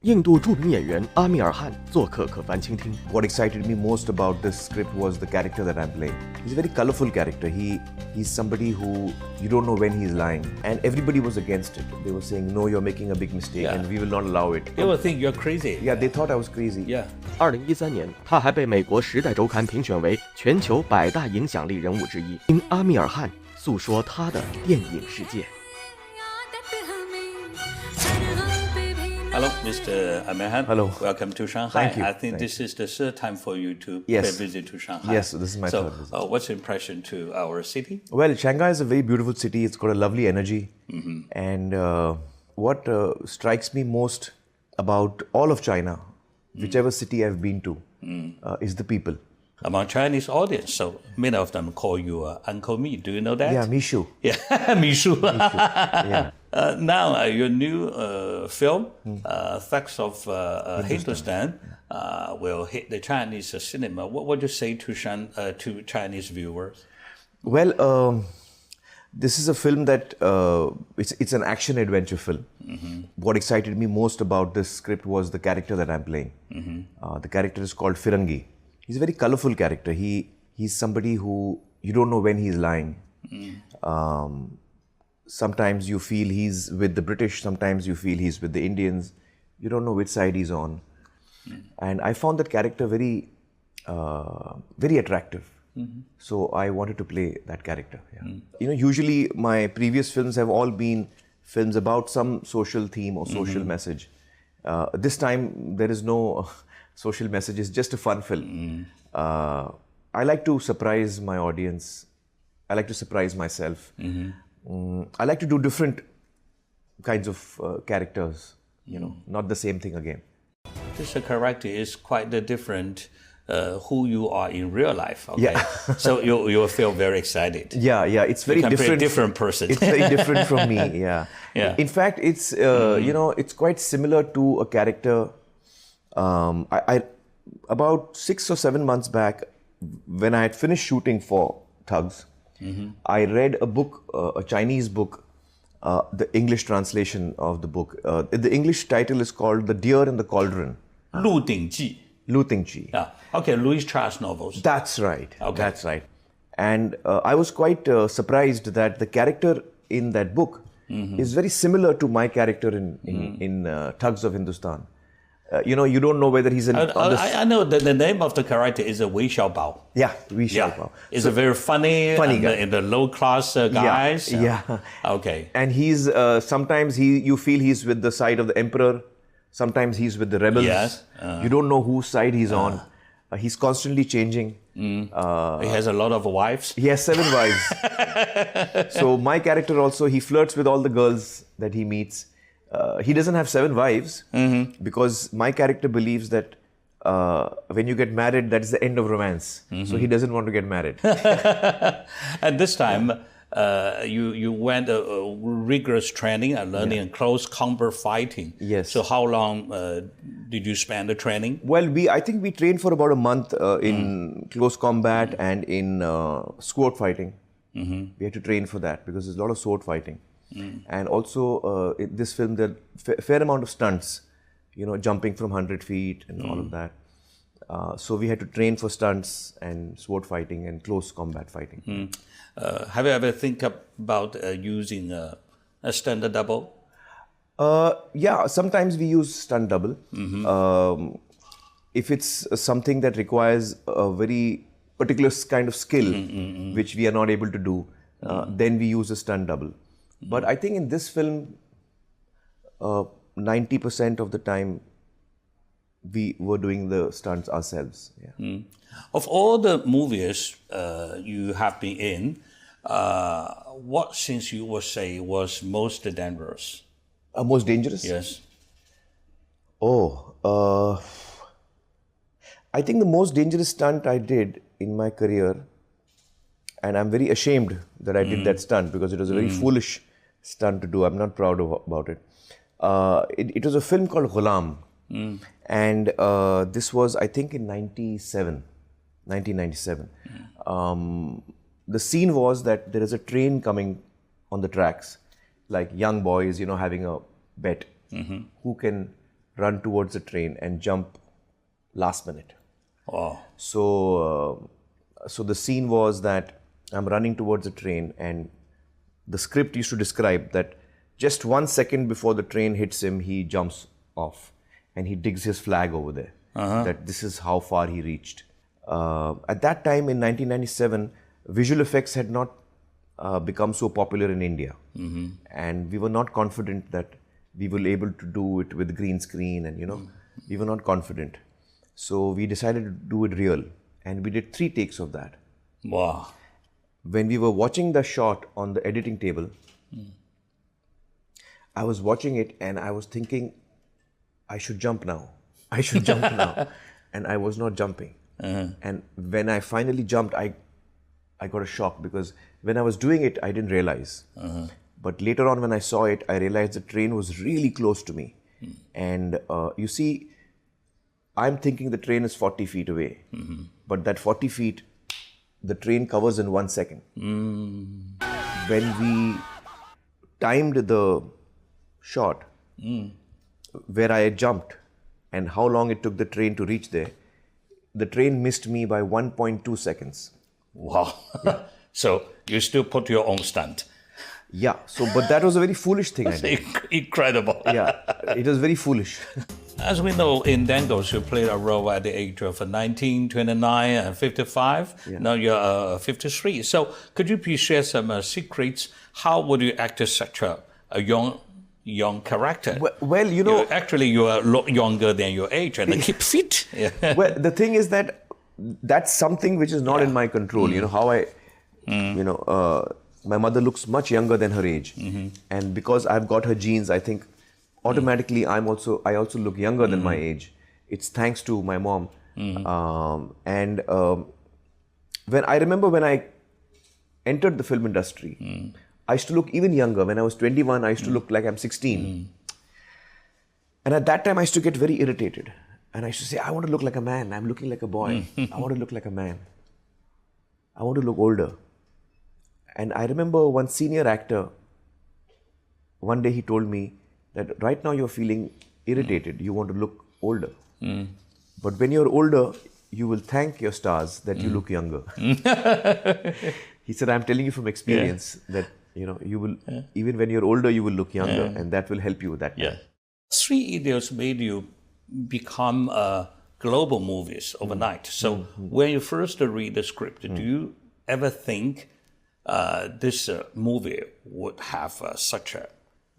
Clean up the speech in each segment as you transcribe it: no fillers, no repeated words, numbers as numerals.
印度著名演员阿米尔汗做客可凡倾听。What excited me most about this script was the character that I'm playing. He's a very colorful character. He's somebody who you don't know when he's lying, and everybody was against it. They were saying, "No, you're making a big mistake, and we will not allow it." They will think you're crazy. Yeah, they thought I was crazy. Yeah. 2013年，他还被美国《时代周刊》评选为全球100大影响力人物之一。听阿米尔汗诉说他的电影世界。Hello, Mr. Amir Han. Hello. Welcome to Shanghai. Thank you. I think this is the third time for you to Yes. pay visit to Shanghai. Yes, this is my third visit. So, what's your impression to our city? Well, Shanghai is a very beautiful city. It's got a lovely energy. And what strikes me most about all of China, whichever city I've been to, is the people. Among Chinese audience, so many of them call you Uncle Mi. Do you know that? Yeah, Mishu. Yeah, Mishu. Yeah. Now, your new film, Facts of Hindustan, will hit the Chinese cinema. What would you say to Chinese viewers? Well, this is a film that it's an action-adventure film. What excited me most about this script was the character that I'm playing. The character is called Firangi. He's a very colorful character. He's somebody who you don't know when he's lying. Sometimes you feel he's with the British, sometimes you feel he's with the Indians. You don't know which side he's on. And I found that character very, very attractive. So I wanted to play that character. Yeah. You know, usually my previous films have all been films about some social theme or social message. This time there is no social message, it's just a fun film. I like to surprise my audience. I like to surprise myself. I like to do different kinds of characters, you know, not the same thing again. This character is quite different who you are in real life. Okay? Yeah. So you will feel very excited. Yeah, it's very You can be a different. different person. It's very different from me. Yeah. Yeah. In fact, it's you know, it's quite similar to a character. I about 6 or 7 months back, when I had finished shooting for Thugs, I read a book, a Chinese book, the English translation of the book. The English title is called The Deer in the Cauldron. 鹿鼎记. Lu Tingji. Yeah. Okay, Louis Charles novels. That's right. Okay. That's right. And I was quite surprised that the character in that book is very similar to my character in Thugs of Hindustan. You know, you don't know whether he's I know that the name of the character is Wei Xiaobao. Yeah, Wei Xiaobao. It's a very funny guy. In the low class guys. Yeah. Okay. And he's sometimes you feel he's with the side of the emperor. Sometimes he's with the rebels. Yes. You don't know whose side he's on. He's constantly changing. He has a lot of wives. He has 7 wives. So my character also, he flirts with all the girls that he meets. He doesn't have 7 wives because my character believes that when you get married, that's the end of romance. So he doesn't want to get married. And this time, you went a rigorous training and learning close combat fighting. Yes. So how long did you spend the training? Well, I think we trained for about a month in close combat and in sword fighting. We had to train for that because there's a lot of sword fighting. And also, in this film, there are a fair amount of stunts, you know, jumping from 100 feet and all of that. So we had to train for stunts and sword fighting and close combat fighting. Have you ever think about using a stunt double? Yeah, sometimes we use stunt double. If it's something that requires a very particular kind of skill, which we are not able to do, then we use a stunt double. But I think in this film, 90% of the time, we were doing the stunts ourselves. Yeah. Of all the movies you have been in, what scenes you would say was most dangerous? Most dangerous? Yes. Oh, I think the most dangerous stunt I did in my career, and I'm very ashamed that I did that stunt because it was a very foolish stunt to do. I'm not proud about it. It was a film called Ghulam. And this was, I think, in 1997. The scene was that there is a train coming on the tracks, like young boys, you know, having a bet who can run towards the train and jump last minute. Oh. So the scene was that I'm running towards the train, and the script used to describe that just 1 second before the train hits him, he jumps off and he digs his flag over there. That this is how far he reached. At that time in 1997, visual effects had not become so popular in India. And we were not confident that we were able to do it with green screen, and we were not confident. So we decided to do it real, and we did 3 takes of that. Wow. When we were watching the shot on the editing table, I was watching it and I was thinking, I should jump now. I should jump now. And I was not jumping. And when I finally jumped, I got a shock, because when I was doing it, I didn't realize. But later on when I saw it, I realized the train was really close to me. And you see, I'm thinking the train is 40 feet away. But that 40 feet, the train covers in 1 second. When we timed the shot, where I had jumped and how long it took the train to reach there, the train missed me by 1.2 seconds. Wow. So you still put your own stunt. Yeah, but that was a very foolish thing I did. Incredible. Yeah, it was very foolish. As we know, in Dangles, you played a role at the age of 19, 29, and 55. Yeah. Now you're 53. So could you please share some secrets? How would you act as such a young character? Well, you actually, you are younger than your age and keep fit. Yeah. Well, the thing is that that's something which is not in my control. How I, my mother looks much younger than her age. And because I've got her genes, I think automatically I also look younger than my age. It's thanks to my mom. And when I entered the film industry, I used to look even younger. When I was 21, I used to look like I'm 16. And at that time, I used to get very irritated. And I used to say, I want to look like a man. I'm looking like a boy. I want to look like a man. I want to look older. And I remember one senior actor, one day he told me that right now you're feeling irritated. You want to look older. But when you're older, you will thank your stars that you look younger. He said, I'm telling you from experience that you will, even when you're older, you will look younger, and that will help you with that. Yeah. 3 Idiots made you become global movies overnight. So when you first read the script, do you ever think this movie would have such a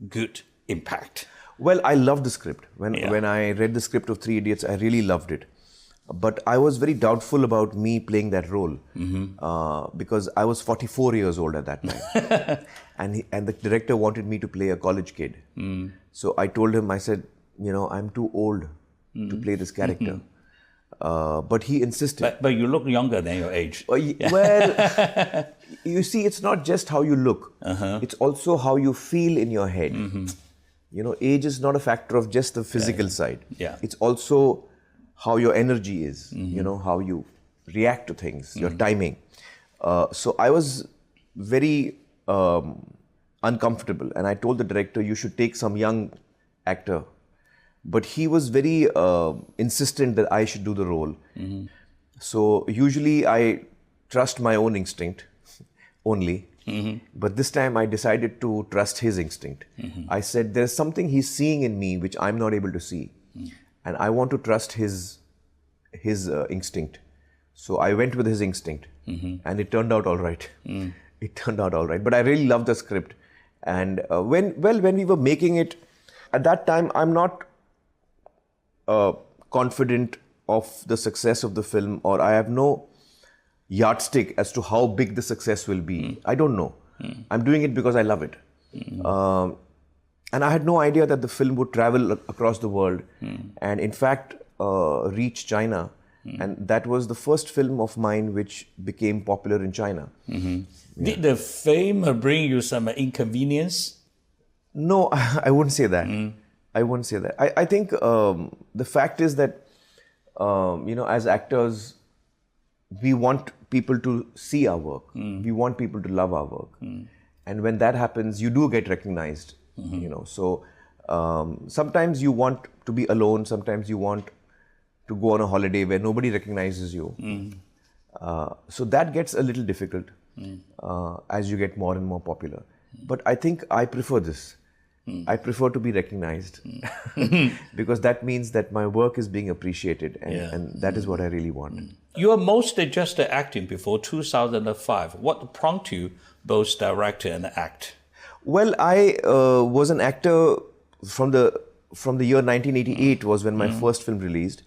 good impact? Well, I loved the script. When I read the script of 3 Idiots, I really loved it. But I was very doubtful about me playing that role because I was 44 years old at that time. and the director wanted me to play a college kid. So I told him, I said, I'm too old to play this character. But he insisted. But you look younger than your age. Well, you see, it's not just how you look. It's also how you feel in your head. Age is not a factor of just the physical side. Yeah. It's also how your energy is, how you react to things, your timing. So I was very uncomfortable, and I told the director, you should take some young actor. But he was very insistent that I should do the role. So usually I trust my own instinct only. But this time I decided to trust his instinct. I said, there's something he's seeing in me which I'm not able to see. And I want to trust his instinct. So I went with his instinct. And it turned out all right. It turned out all right. But I really loved the script. And when we were making it, at that time, I'm not confident of the success of the film, or I have no yardstick as to how big the success will be. I don't know. I'm doing it because I love it. And I had no idea that the film would travel across the world and in fact reach China. And that was the first film of mine which became popular in China. Did the fame bring you some inconvenience? No, I wouldn't say that. I wouldn't say that. I think the fact is that, as actors, we want people to see our work. We want people to love our work. And when that happens, you do get recognized, So Sometimes you want to be alone. Sometimes you want to go on a holiday where nobody recognizes you. So that gets a little difficult as you get more and more popular. But I think I prefer this. I prefer to be recognized because that means that my work is being appreciated, and that is what I really want. You are mostly just acting before 2005. What prompted you both direct and act? Well, I was an actor from the year 1988 was when my first film released.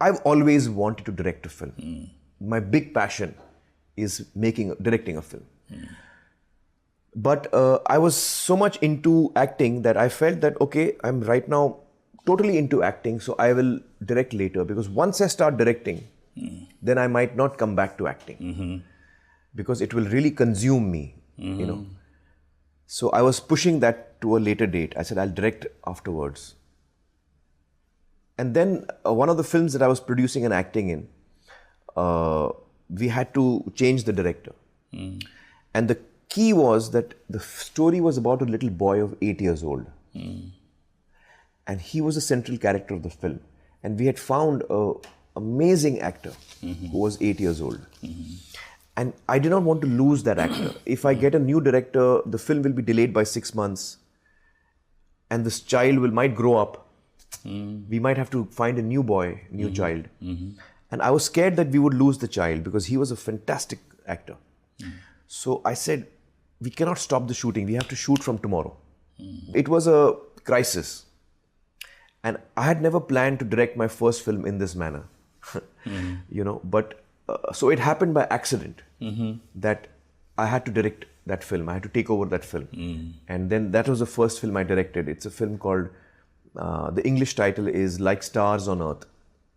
I've always wanted to direct a film. My big passion is directing a film. But I was so much into acting that I felt that, okay, I'm right now totally into acting, so I will direct later. Because once I start directing, then I might not come back to acting. Because it will really consume me, you know. So I was pushing that to a later date. I said, I'll direct afterwards. And then one of the films that I was producing and acting in, we had to change the director. And the key was that the story was about a little boy of 8 years old. And he was the central character of the film. And we had found an amazing actor who was 8 years old. And I did not want to lose that actor. If I get a new director, the film will be delayed by 6 months. And this child might grow up. We might have to find a new boy, new child. And I was scared that we would lose the child because he was a fantastic actor. So I said, we cannot stop the shooting. We have to shoot from tomorrow. It was a crisis. And I had never planned to direct my first film in this manner. You know, but so it happened by accident that I had to direct that film. I had to take over that film. And then that was the first film I directed. It's a film called, the English title is Like Stars on Earth.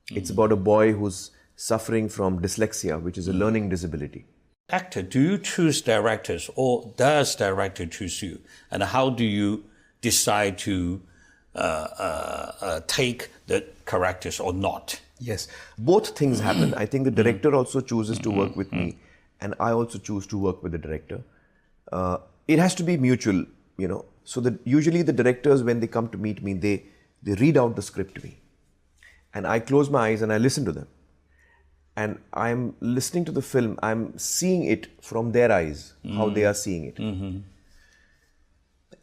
It's about a boy who's suffering from dyslexia, which is a learning disability. Actor, do you choose directors or does director choose you? And how do you decide to take the characters or not? Yes, both things happen. I think the director also chooses to work with me, and I also choose to work with the director. It has to be mutual, you know. So that usually the directors, when they come to meet me, they read out the script to me. And I close my eyes and I listen to them. And I'm listening to the film, I'm seeing it from their eyes, how they are seeing it.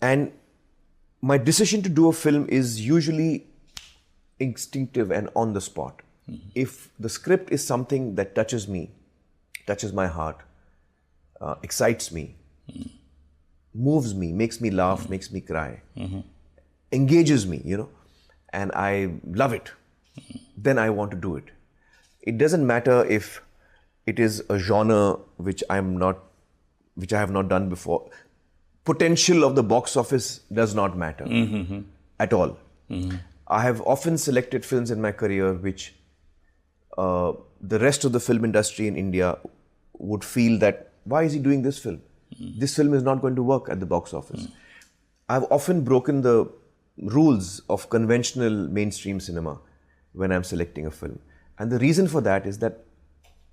And my decision to do a film is usually instinctive and on the spot. If the script is something that touches me, touches my heart, excites me, moves me, makes me laugh, makes me cry, engages me, you know, and I love it, then I want to do it. It doesn't matter if it is a genre which I have not done before. Potential of the box office does not matter at all. I have often selected films in my career which the rest of the film industry in India would feel that, why is he doing this film? This film is not going to work at the box office. I've often broken the rules of conventional mainstream cinema when I'm selecting a film. And the reason for that is that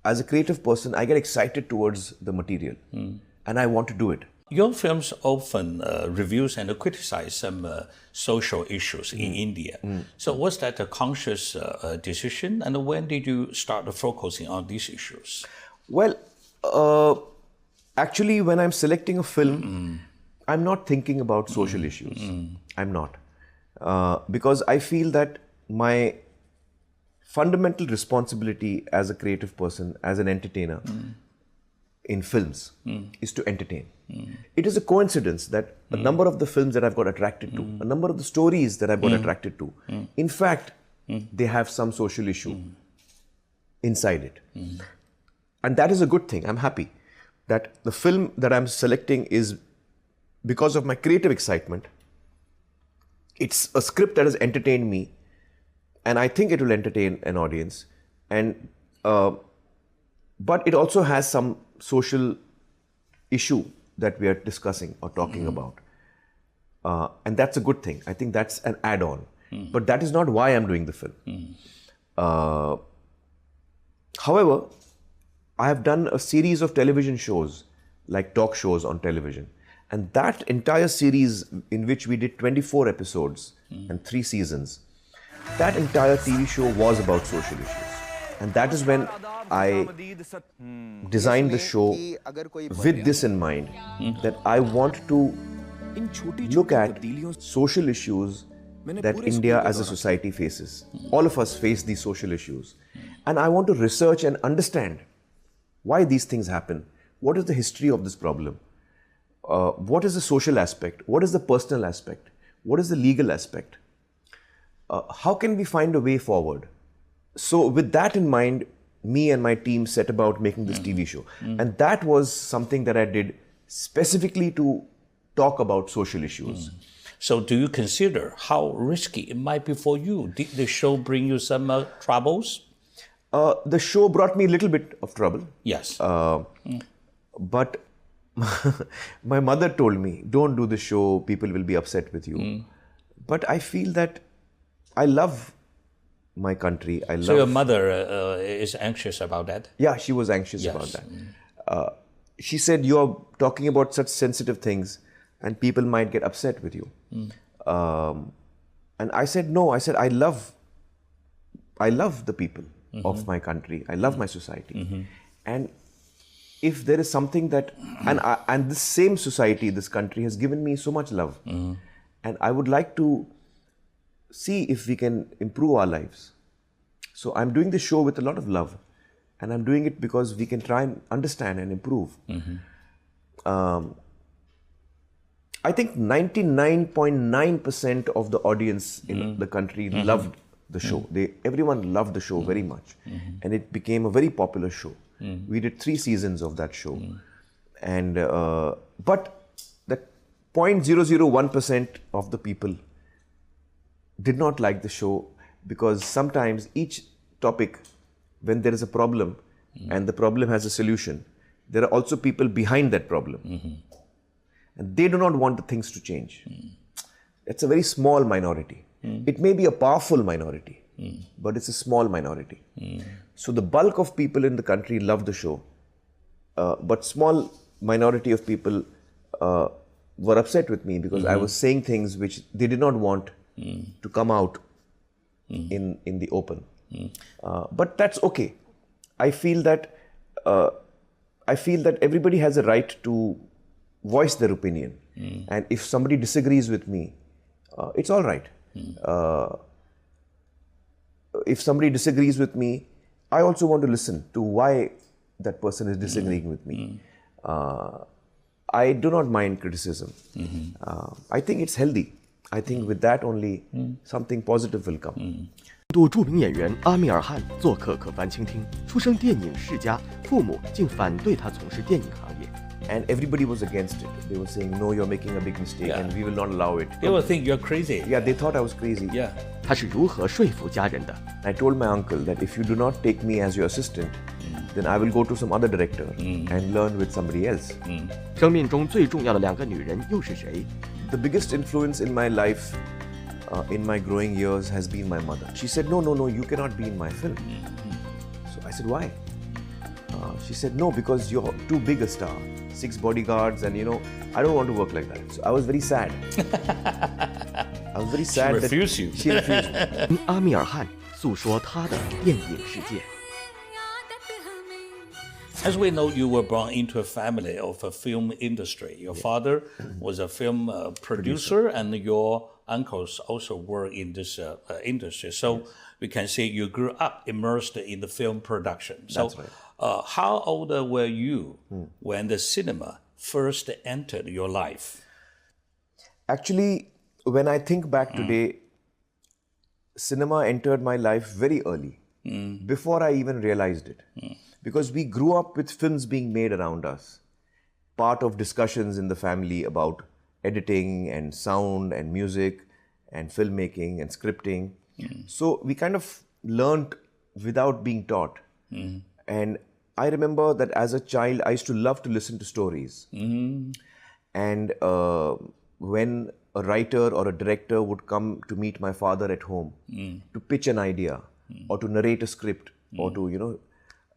as a creative person, I get excited towards the material and I want to do it. Your films often reviews and criticize some social issues in India. So was that a conscious decision? And when did you start focusing on these issues? Well, actually, when I'm selecting a film, I'm not thinking about social issues. I'm not. Because I feel that my fundamental responsibility as a creative person, as an entertainer in films, is to entertain. It is a coincidence that a number of the films that I've got attracted to, a number of the stories that I've got attracted to, in fact, they have some social issue inside it. And that is a good thing. I'm happy that the film that I'm selecting is because of my creative excitement. It's a script that has entertained me, and I think it will entertain an audience. And but it also has some social issue that we are discussing or talking about. And that's a good thing. I think that's an add-on. But that is not why I'm doing the film. However, I have done a series of television shows, like talk shows on television. And that entire series, in which we did 24 episodes, and 3 seasons. That entire TV show was about social issues. And that is when I designed the show with this in mind, that I want to look at social issues that India as a society faces. All of us face these social issues. And I want to research and understand why these things happen. What is the history of this problem? What is the social aspect? What is the personal aspect? What is the legal aspect? How can we find a way forward? So with that in mind, me and my team set about making this TV show. And that was something that I did specifically to talk about social issues. So do you consider how risky it might be for you? Did the show bring you some troubles? The show brought me a little bit of trouble. Yes. But my mother told me, don't do the show, people will be upset with you. But I feel that I love my country. So your mother is anxious about that? Yeah, she was anxious about that. She said, you're talking about such sensitive things and people might get upset with you. And I said, no, I said, I love the people of my country. I love my society. And if there is something that, and this same society, this country has given me so much love. And I would like to see if we can improve our lives. So I'm doing this show with a lot of love. And I'm doing it because we can try and understand and improve. I think 99.9% of the audience in the country loved the show. Everyone loved the show very much. And it became a very popular show. We did 3 seasons of that show. And but that 0.001% of the people did not like the show, because sometimes each topic, when there is a problem and the problem has a solution, there are also people behind that problem. And they do not want the things to change. It's a very small minority. It may be a powerful minority, but it's a small minority. So the bulk of people in the country love the show, but small minority of people were upset with me because I was saying things which they did not want to come out in the open. But that's okay. I feel that everybody has a right to voice their opinion. And if somebody disagrees with me, it's all right. If somebody disagrees with me, I also want to listen to why that person is disagreeing with me. I do not mind criticism. I think it's healthy. I think with that only something positive will come. 度著名演员阿米尔汗做客可凡倾听，出生电影世家，父母竟反对他从事电影行业。 And everybody was against it. They were saying, no, you're making a big mistake and we will not allow it. They will think you're crazy. Yeah, they thought I was crazy. Yeah. 他是如何说服家人的？ I told my uncle that if you do not take me as your assistant, then I will go to some other director and learn with somebody else. 生命中最重要的2个女人又是谁？ The biggest influence in my life, in my growing years, has been my mother. She said, no, you cannot be in my film. So I said, why? She said, no, because you're too big a star. 6 bodyguards and, I don't want to work like that. So I was very sad. I was very sad. She refused you. She refused me. 阿米尔汗诉说他的电影世界。 As we know, you were born into a family of a film industry. Your father was a film producer, and your uncles also were in this industry. So we can say you grew up immersed in the film production. So, That's right. How old were you when the cinema first entered your life? Actually, when I think back today, cinema entered my life very early, before I even realized it. Because we grew up with films being made around us, part of discussions in the family about editing and sound and music and filmmaking and scripting. So we kind of learnt without being taught. And I remember that as a child, I used to love to listen to stories. And when a writer or a director would come to meet my father at home to pitch an idea or to narrate a script or to,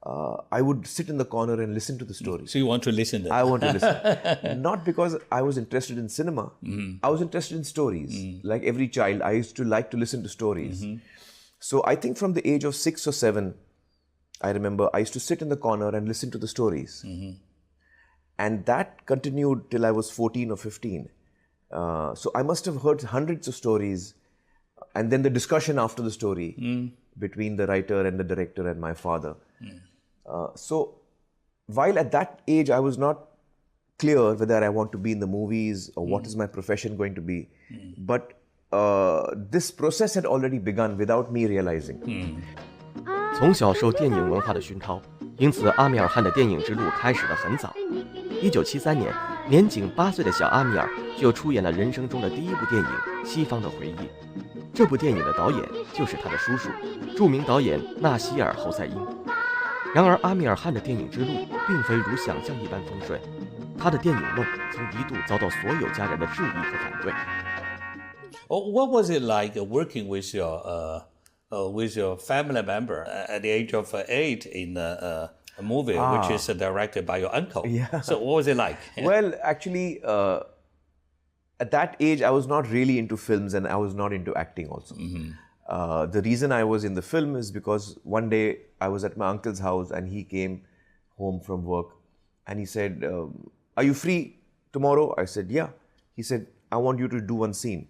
I would sit in the corner and listen to the story. So you want to listen to it? I want to listen. Not because I was interested in cinema. I was interested in stories. Like every child, I used to like to listen to stories. So I think from the age of 6 or 7, I remember I used to sit in the corner and listen to the stories. And that continued till I was 14 or 15. So I must have heard hundreds of stories. And then the discussion after the story between the writer and the director and my father. So while at that age I was not clear whether I want to be in the movies or what is my profession going to be, but this process had already begun without me realizing. 从小受电影文化的熏陶，因此阿米尔汗的电影之路开始得很早。1973年，年仅8岁的小阿米尔就出演了人生中的第一部电影《西方的回忆》。这部电影的导演就是他的叔叔，著名导演纳西尔·侯赛因。然而，阿米尔汗的电影之路并非如想象一般风顺，他的电影梦曾一度遭到所有家人的质疑和反对。What was it like working with your family member at the age of 8 in a movie which is directed by your uncle? Yeah. So what was it like? Well, actually, at that age, I was not really into films and I was not into acting also. The reason I was in the film is because one day I was at my uncle's house and he came home from work and he said, are you free tomorrow? I said, yeah. He said, I want you to do one scene.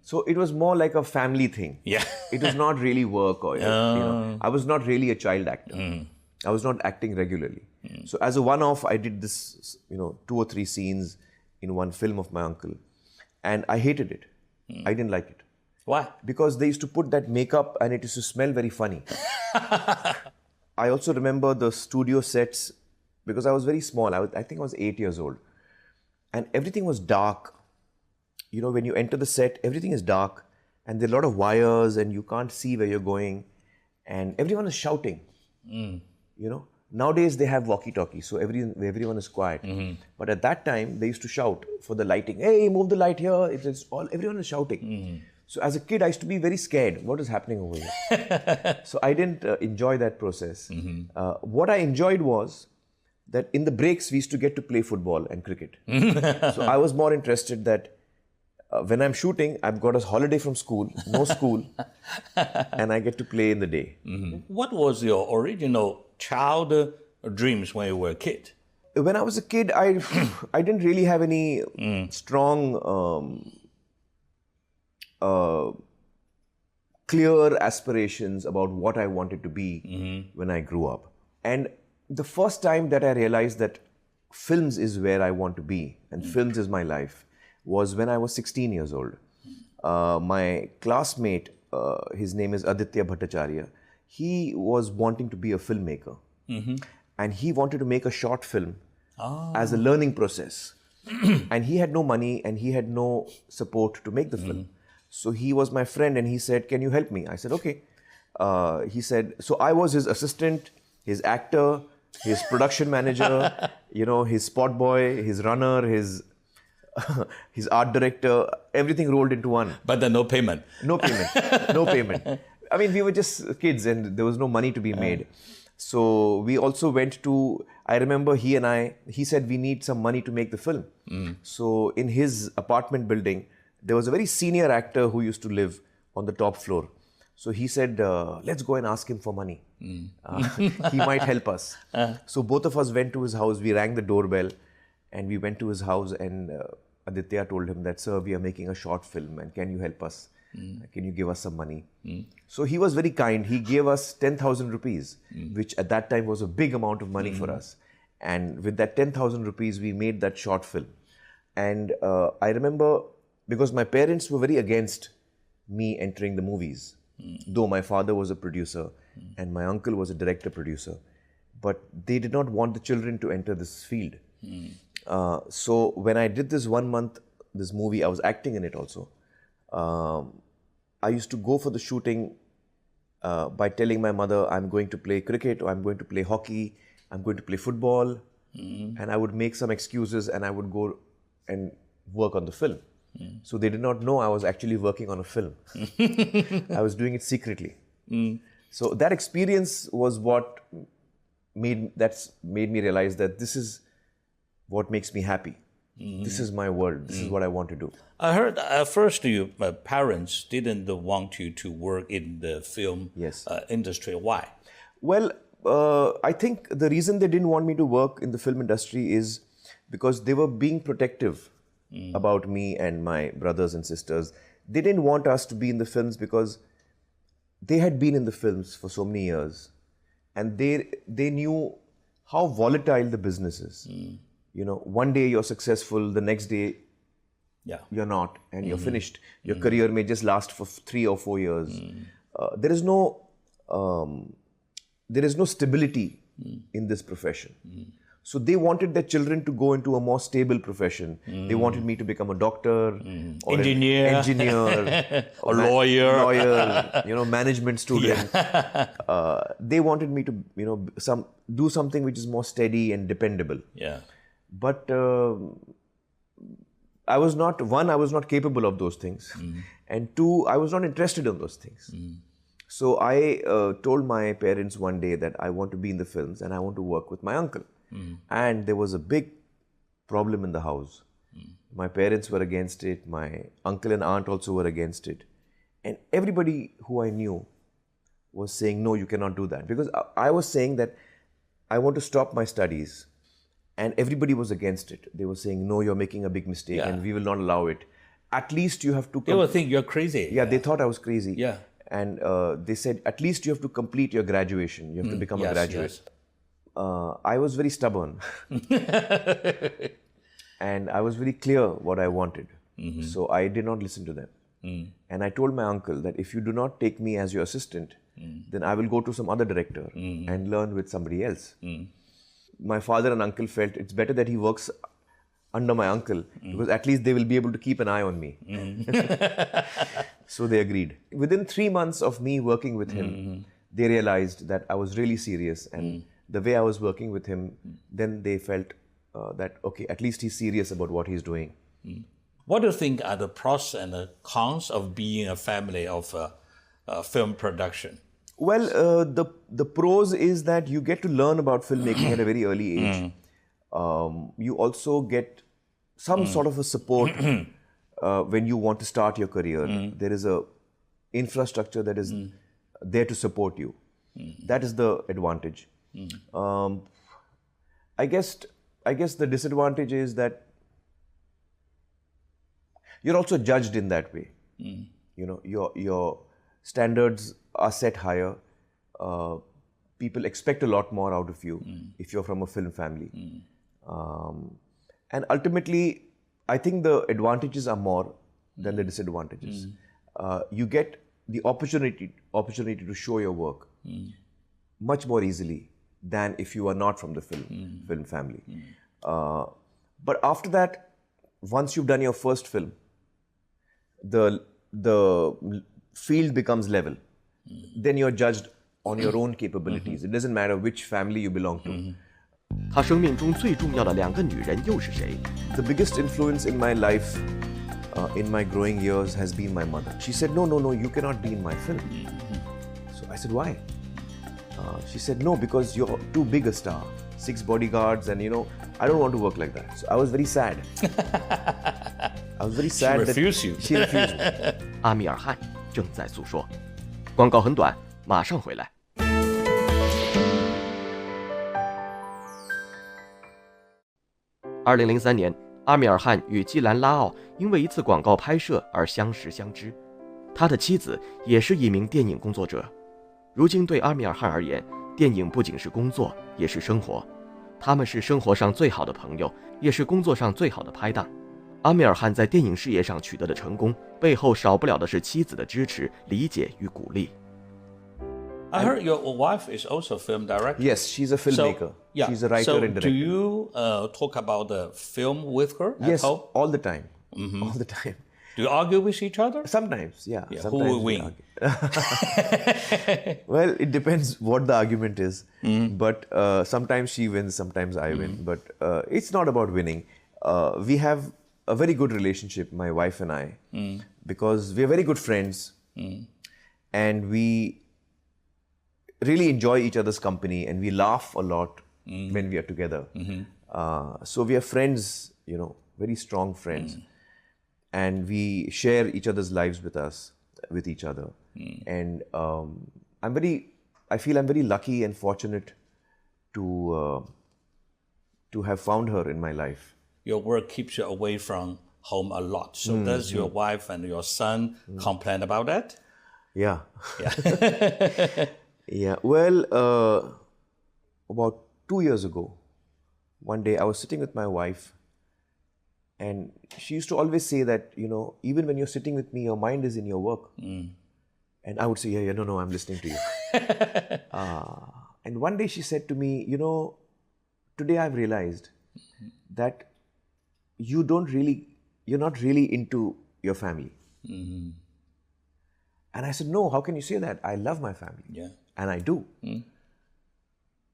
So it was more like a family thing. Yeah. It was not really work or, I was not really a child actor. I was not acting regularly. So as a one-off, I did this, 2 or 3 scenes in one film of my uncle. And I hated it. I didn't like it. Why? Because they used to put that makeup and it used to smell very funny. I also remember the studio sets because I was very small. I think I was 8 years old. And everything was dark. When you enter the set, everything is dark. And there are a lot of wires and you can't see where you're going. And everyone is shouting. Nowadays they have walkie-talkies, so everyone is quiet. But at that time, they used to shout for the lighting. Hey, move the light here. Everyone is shouting. So as a kid, I used to be very scared. What is happening over here? So I didn't enjoy that process. What I enjoyed was that in the breaks, we used to get to play football and cricket. So I was more interested that when I'm shooting, I've got a holiday from school, no school, and I get to play in the day. What was your original child dreams when you were a kid? When I was a kid, I didn't really have any strong, clear aspirations about what I wanted to be when I grew up. And the first time that I realized that films is where I want to be and films is my life was when I was 16 years old. My classmate, his name is Aditya Bhattacharya, he was wanting to be a filmmaker. And he wanted to make a short film as a learning process. And he had no money and he had no support to make the film. So he was my friend and he said, can you help me? I said, okay. He said, so I was his assistant, his actor, his production manager, his spot boy, his runner, his art director, everything rolled into one. But then no payment. No payment. I mean, we were just kids and there was no money to be made. So we also went to, I remember he said we need some money to make the film. So in his apartment building, there was a very senior actor who used to live on the top floor. So he said, let's go and ask him for money. He might help us. So both of us went to his house, we rang the doorbell and we went to his house and Aditya told him that, sir, we are making a short film and can you help us? Can you give us some money? So he was very kind. He gave us 10,000 rupees, which at that time was a big amount of money for us. And with that 10,000 rupees, we made that short film. And I remember, because my parents were very against me entering the movies, though my father was a producer and my uncle was a director-producer, but they did not want the children to enter this field. So when I did this 1 month, this movie, I was acting in it also. I used to go for the shooting by telling my mother, I'm going to play cricket or I'm going to play hockey, I'm going to play football. And I would make some excuses and I would go and work on the film. So they did not know I was actually working on a film. I was doing it secretly. So that experience was what made me realize that this is what makes me happy. This is my world. This is what I want to do. I heard at first your parents didn't want you to work in the film industry. Why? Well, I think the reason they didn't want me to work in the film industry is because they were being protective about me and my brothers and sisters. They didn't want us to be in the films because they had been in the films for so many years, and they knew how volatile the business is. You know, one day you're successful, the next day you're not, and you're finished. Your career may just last for 3 or 4 years. There is no stability in this profession. So they wanted their children to go into a more stable profession. They wanted me to become a doctor, or engineer, or lawyer, management student. They wanted me to, do something which is more steady and dependable. Yeah. But I was not capable of those things. And 2, I was not interested in those things. So I told my parents one day that I want to be in the films and I want to work with my uncle. And there was a big problem in the house. My parents were against it. My uncle and aunt also were against it. And everybody who I knew was saying, no, you cannot do that. Because I was saying that I want to stop my studies. And everybody was against it. They were saying, no, you're making a big mistake and we will not allow it. At least you have to... They will think you're crazy. Yeah, they thought I was crazy. Yeah. And they said, at least you have to complete your graduation. You have to become a graduate. Yes. I was very stubborn. And I was very clear what I wanted. So I did not listen to them. And I told my uncle that if you do not take me as your assistant, then I will go to some other director and learn with somebody else. My father and uncle felt it's better that he works under my uncle because at least they will be able to keep an eye on me. So they agreed. Within 3 months of me working with him, they realized that I was really serious, and the way I was working with him, then they felt that, okay, at least he's serious about what he's doing. What do you think are the pros and the cons of being a family of film production? Well, the pros is that you get to learn about filmmaking at a very early age. You also get some sort of a support when you want to start your career. There is a infrastructure that is there to support you. That is the advantage. I guess the disadvantage is that you're also judged in that way. You know, your standards are set higher. People expect a lot more out of you if you're from a film family. And ultimately, I think the advantages are more than the disadvantages. You get the opportunity to show your work much more easily than if you are not from the film family. But after that, once you've done your first film, the field becomes level. Then you're judged on your own capabilities. It doesn't matter which family you belong to. 他生命中最重要的2个女人又是谁？ The biggest influence in my life, in my growing years, has been my mother. She said, no, you cannot be in my film. So I said, why? She said, no, because you're too big a star. 6 bodyguards and, I don't want to work like that. So I was very sad. I was very sad. She refused you. She refused me. 阿米尔汗正在诉说。广告很短，马上回来。2003年，阿米尔汗与基兰拉奥因为一次广告拍摄而相识相知。他的妻子也是一名电影工作者。如今对阿米尔汗而言，电影不仅是工作，也是生活。他们是生活上最好的朋友，也是工作上最好的拍档。阿米尔汗在电影事业上取得的成功，背后少不了的是妻子的支持、理解与鼓励。I heard your wife is also a film director. Yes, she's a filmmaker. She's a writer and director. Do you talk about the film with her at home? Yes, all the time. All the time. Do you argue with each other? Sometimes, yeah. Who Sometimes will we win? Well, it depends what the argument is. But sometimes she wins, sometimes I win. But it's not about winning. We have a very good relationship, my wife and I, because we're very good friends. And we really enjoy each other's company, and we laugh a lot when we are together. So we are friends, very strong friends. And we share each other's lives with each other. And I feel I'm very lucky and fortunate to have found her in my life. Your work keeps you away from home a lot. So does your wife and your son complain about that? Yeah. Yeah. Well, about 2 years ago, one day I was sitting with my wife, and she used to always say that, even when you're sitting with me, your mind is in your work. And I would say, yeah, no, I'm listening to you. And one day she said to me, today I've realized that you're not really into your family. And I said, no, how can you say that? I love my family. Yeah. And I do.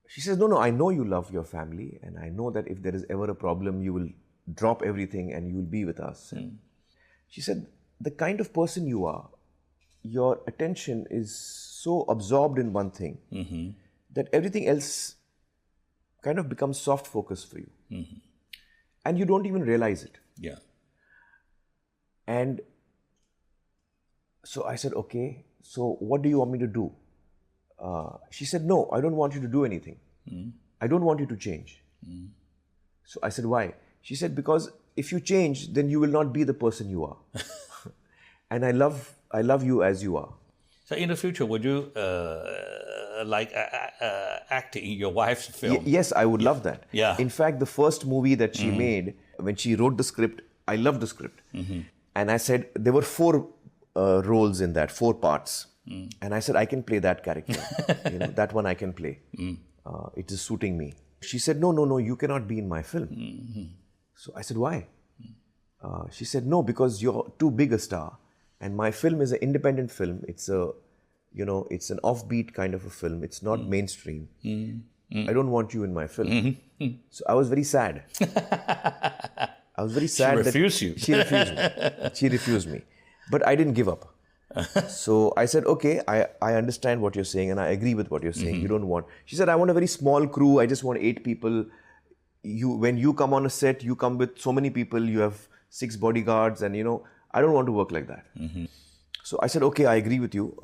She says, no, I know you love your family, and I know that if there is ever a problem, you will drop everything and you will be with us. She said, the kind of person you are, your attention is so absorbed in one thing that everything else kind of becomes soft focus for you. And you don't even realize it. Yeah. And so I said, okay, so what do you want me to do? She said, no, I don't want you to do anything. I don't want you to change. So I said, why? She said, because if you change, then you will not be the person you are. And I love you as you are. So in the future, would you act in your wife's film? Yes, I would love that. Yeah. In fact, the first movie that she made, when she wrote the script, I loved the script. And I said, there were 4 roles in that, 4 parts. And I said, I can play that character. That one I can play. It is suiting me. She said, no, you cannot be in my film. So I said, why? She said, no, because you're too big a star. And my film is an independent film. It's it's an offbeat kind of a film. It's not mainstream. I don't want you in my film. So I was very sad. I was very sad. She refused you. She refused me. She refused me. But I didn't give up. So I said, okay, I understand what you're saying and I agree with what you're saying. You don't want... She said, I want a very small crew. I just want 8 people. When you come on a set, you come with so many people. You have 6 bodyguards and, I don't want to work like that. So I said, okay, I agree with you.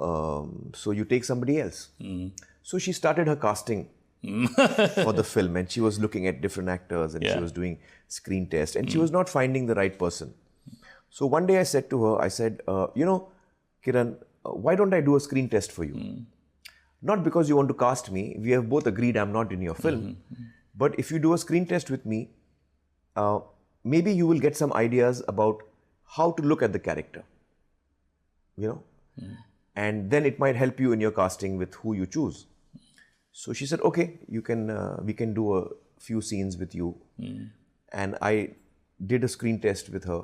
So you take somebody else. So she started her casting for the film, and she was looking at different actors, and she was doing screen tests, and she was not finding the right person. So one day I said to her, I said, Kiran, why don't I do a screen test for you? Not because you want to cast me. We have both agreed I'm not in your film. But if you do a screen test with me, maybe you will get some ideas about how to look at the character. And then it might help you in your casting with who you choose. So she said, okay, we can do a few scenes with you. And I did a screen test with her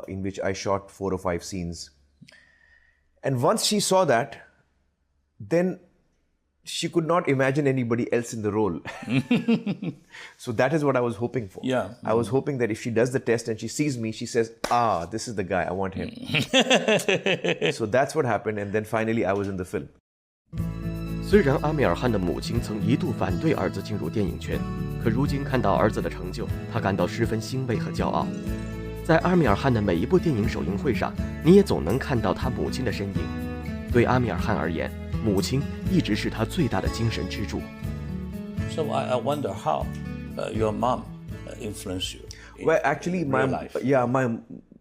in which I shot 4 or 5 scenes. And once she saw that, then she could not imagine anybody else in the role. So that is what I was hoping for. Yeah. I was hoping that if she does the test and she sees me, she says, this is the guy, I want him. So that's what happened, and then finally I was in the film. 虽然阿米尔汗的母亲曾一度反对儿子进入电影圈，可如今看到儿子的成就，他感到十分欣慰和骄傲。在阿米尔汗的每一部电影首映会上，你也总能看到他母亲的身影。对阿米尔汗而言，母亲一直是他最大的精神支柱。So I wonder how your mom influenced you. Well, actually,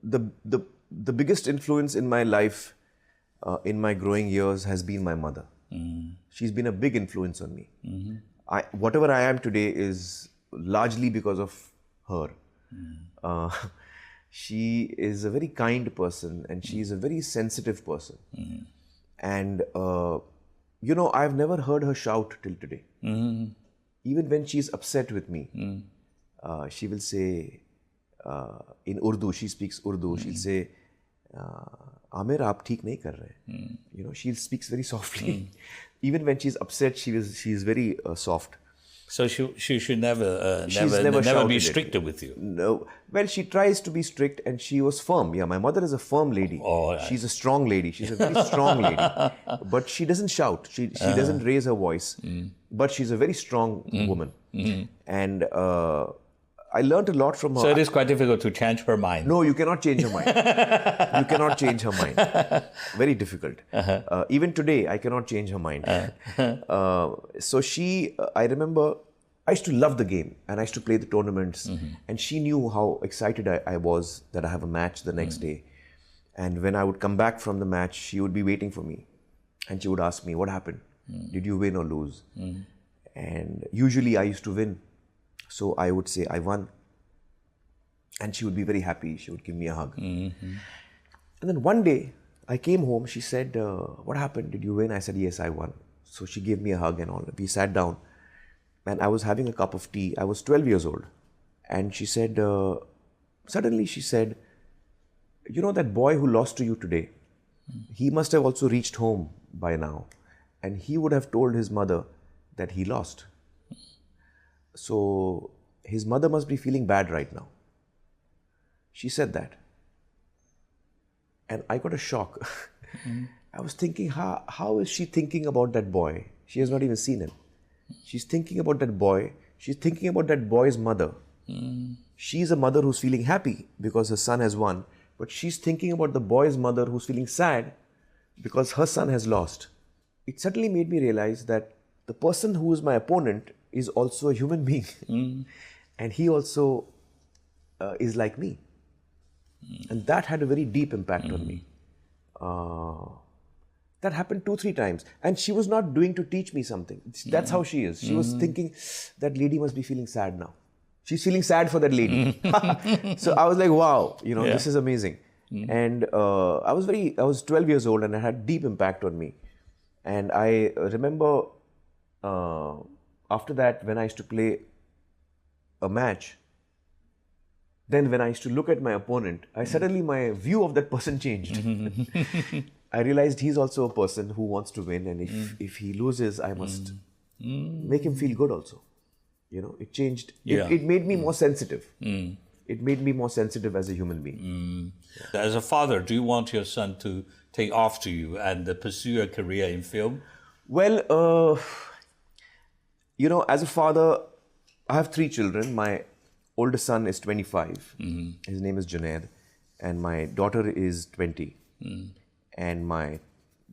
the biggest influence in my life, in my growing years, has been my mother. She's been a big influence on me. Whatever I am today is largely because of her. She is a very kind person, and she is a very sensitive person. And I've never heard her shout till today. Even when she's upset with me, she will say, in Urdu, she speaks Urdu, she'll say, Amir, aap theek nahi kar rahe. She speaks very softly. Even when she's upset, she is very soft. So she should never never be shouted stricter with you. No. Well, she tries to be strict and she was firm. Yeah, my mother is a firm lady. Oh, right. She's a strong lady. She's a very strong lady. But she doesn't shout. She doesn't raise her voice. But she's a very strong woman. And I learned a lot from her. So it is quite difficult to change her mind. No, you cannot change her mind. You cannot change her mind. Very difficult. Even today, I cannot change her mind. So I remember, I used to love the game and I used to play the tournaments. And she knew how excited I was that I have a match the next day. And when I would come back from the match, she would be waiting for me. And she would ask me, what happened? Did you win or lose? And usually I used to win. So I would say, I won. And she would be very happy. She would give me a hug. And then one day, I came home. She said, what happened? Did you win? I said, yes, I won. So she gave me a hug and all. We sat down. And I was having a cup of tea. I was 12 years old. And she said, suddenly she said, you know that boy who lost to you today? He must have also reached home by now. And he would have told his mother that he lost. So his mother must be feeling bad right now. She said that. And I got a shock. I was thinking, how is she thinking about that boy? She has not even seen him. She's thinking about that boy. She's thinking about that boy's mother. She's a mother who's feeling happy because her son has won. But she's thinking about the boy's mother who's feeling sad because her son has lost. It suddenly made me realize that the person who is my opponent is also a human being. And he also is like me. And that had a very deep impact on me. That happened 2-3 times. And she was not doing to teach me something. That's how she is. She was thinking, that lady must be feeling sad now. She's feeling sad for that lady. So I was like, wow, this is amazing. And I was 12 years old and it had deep impact on me. And I remember after that, when I used to play a match, then when I used to look at my opponent, suddenly my view of that person changed. I realized he's also a person who wants to win, and if he loses, I must make him feel good also. It changed. It made me more sensitive. It made me more sensitive as a human being. As a father, do you want your son to take after you and pursue a career in film? Well, as a father, I have 3 children. My oldest son is 25. His name is Junaid. And my daughter is 20. And my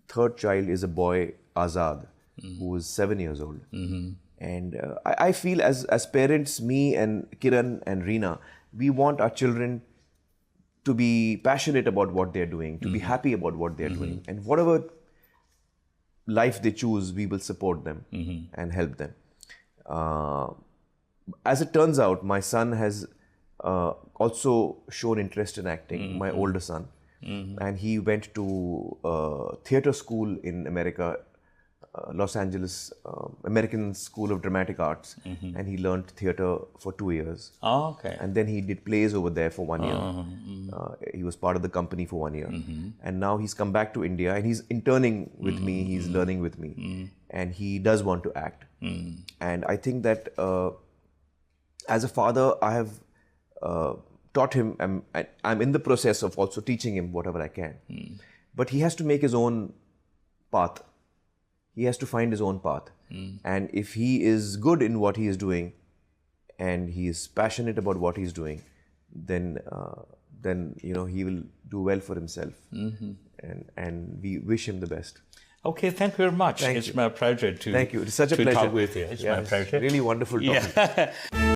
third child is a boy, Azad, who is 7 years old. And I feel as parents, me and Kiran and Reena, we want our children to be passionate about what they're doing, to be happy about what they're doing. And whatever life they choose, we will support them and help them. As it turns out, my son has also shown interest in acting, my older son. And he went to theatre school in America, Los Angeles, American School of Dramatic Arts. And he learned theatre for 2 years. Oh, okay. And then he did plays over there for 1 year. He was part of the company for 1 year. And now he's come back to India and he's interning with me, he's learning with me. And he does want to act. And I think that as a father, I have taught him, I'm in the process of also teaching him whatever I can. But he has to make his own path. He has to find his own path. And if he is good in what he is doing and he is passionate about what he's doing, then he will do well for himself. And we wish him the best. Okay, thank you very much. It's my pleasure to Thank you. It's such a pleasure talk with you. It's my pleasure. It's really wonderful talking.